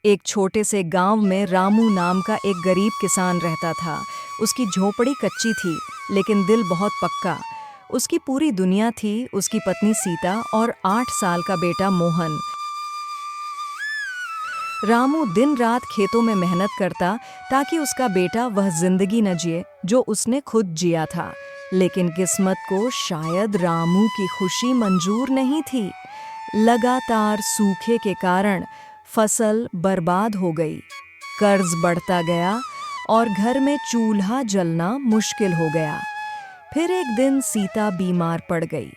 एक छोटे से गांव में रामू नाम का एक गरीब किसान रहता था। उसकी झोपड़ी कच्ची थी, लेकिन दिल बहुत पक्का। उसकी पूरी दुनिया थी, उसकी पत्नी सीता और 8 साल का बेटा मोहन। रामू दिन रात खेतों में मेहनत करता ताकि उसका बेटा वह जिंदगी न जिए जो उसने खुद जिया था। लेकिन किस्मत को शायद रामू की खुशी मंजूर नहीं थी। लगातार सूखे के कारण फसल बर्बाद हो गई, कर्ज बढ़ता गया और घर में चूल्हा जलना मुश्किल हो गया। फिर एक दिन सीता बीमार पड़ गई।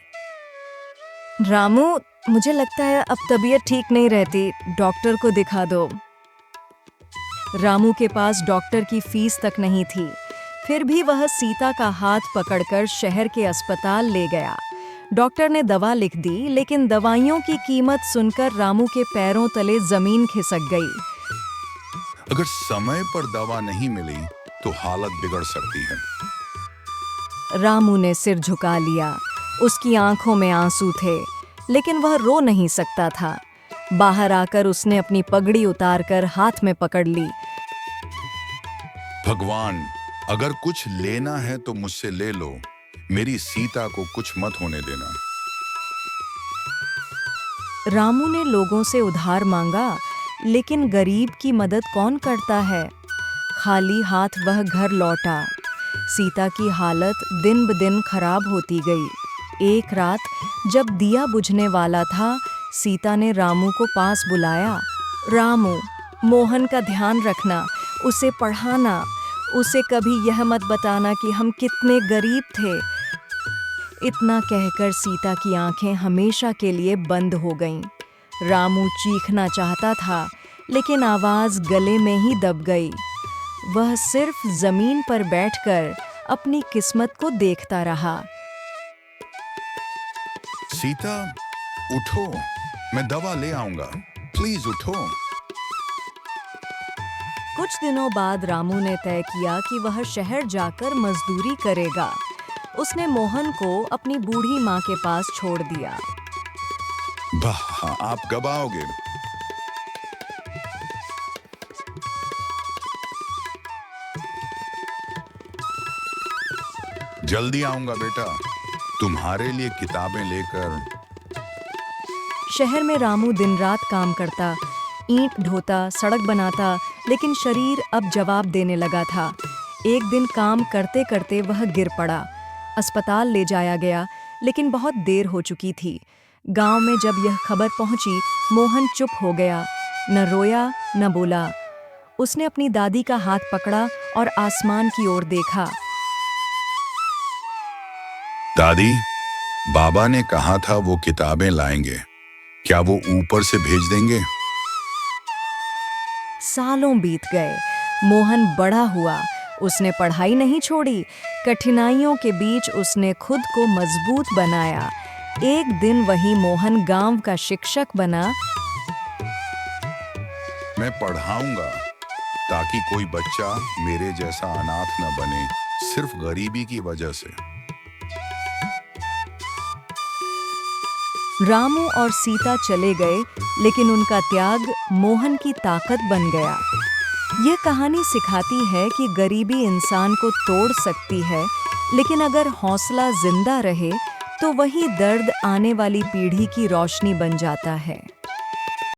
रामू, मुझे लगता है अब तबीयत ठीक नहीं रहती, डॉक्टर को दिखा दो। रामू के पास डॉक्टर की फीस तक नहीं थी, फिर भी वह सीता का हाथ पकड़कर शहर के अस्पताल ले गया। डॉक्टर ने दवा लिख दी, लेकिन दवाइयों की कीमत सुनकर रामू के पैरों तले जमीन खिसक गई। अगर समय पर दवा नहीं मिली तो हालत बिगड़ सकती है। रामू ने सिर झुका लिया। उसकी आंखों में आंसू थे, लेकिन वह रो नहीं सकता था। बाहर आकर उसने अपनी पगड़ी उतारकर हाथ में पकड़ ली। भगवान, अगर कुछ लेना है तो मुझसे ले लो, मेरी सीता को कुछ मत होने देना। रामू ने लोगों से उधार मांगा, लेकिन गरीब की मदद कौन करता है। खाली हाथ वह घर लौटा। सीता की हालत दिन ब दिन खराब होती गई। एक रात जब दिया बुझने वाला था, सीता ने रामू को पास बुलाया। रामू, मोहन का ध्यान रखना, उसे पढ़ाना, उसे कभी यह मत बताना कि हम कितने गरीब थे। इतना कहकर सीता की आंखें हमेशा के लिए बंद हो गईं। रामू चीखना चाहता था, लेकिन आवाज गले में ही दब गई। वह सिर्फ जमीन पर बैठकर अपनी किस्मत को देखता रहा। सीता, उठो, मैं दवा ले आऊंगा, प्लीज उठो। कुछ दिनों बाद रामू ने तय किया कि वह शहर जाकर मजदूरी करेगा। उसने मोहन को अपनी बूढ़ी माँ के पास छोड़ दिया। वाह, आप कब आओगे? जल्दी आऊंगा बेटा, तुम्हारे लिए किताबें लेकर। शहर में रामू दिन रात काम करता, ईंट ढोता, सड़क बनाता, लेकिन शरीर अब जवाब देने लगा था। एक दिन काम करते करते वह गिर पड़ा। अस्पताल ले जाया गया, लेकिन बहुत देर हो चुकी थी। गांव में जब यह खबर पहुंची, मोहन चुप हो गया, न रोया न बोला। उसने अपनी दादी का हाथ पकड़ा और आसमान की ओर देखा। दादी, बाबा ने कहा था वो किताबें लाएंगे, क्या वो ऊपर से भेज देंगे? सालों बीत गए। मोहन बड़ा हुआ। उसने पढ़ाई नहीं छोड़ी। कठिनाइयों के बीच उसने खुद को मजबूत बनाया। एक दिन वही मोहन गांव का शिक्षक बना। मैं पढ़ाऊंगा ताकि कोई बच्चा मेरे जैसा अनाथ न बने, सिर्फ गरीबी की वजह से। रामू और सीता चले गए, लेकिन उनका त्याग मोहन की ताकत बन गया। यह कहानी सिखाती है कि गरीबी इंसान को तोड़ सकती है, लेकिन अगर हौसला जिंदा रहे तो वही दर्द आने वाली पीढ़ी की रोशनी बन जाता है।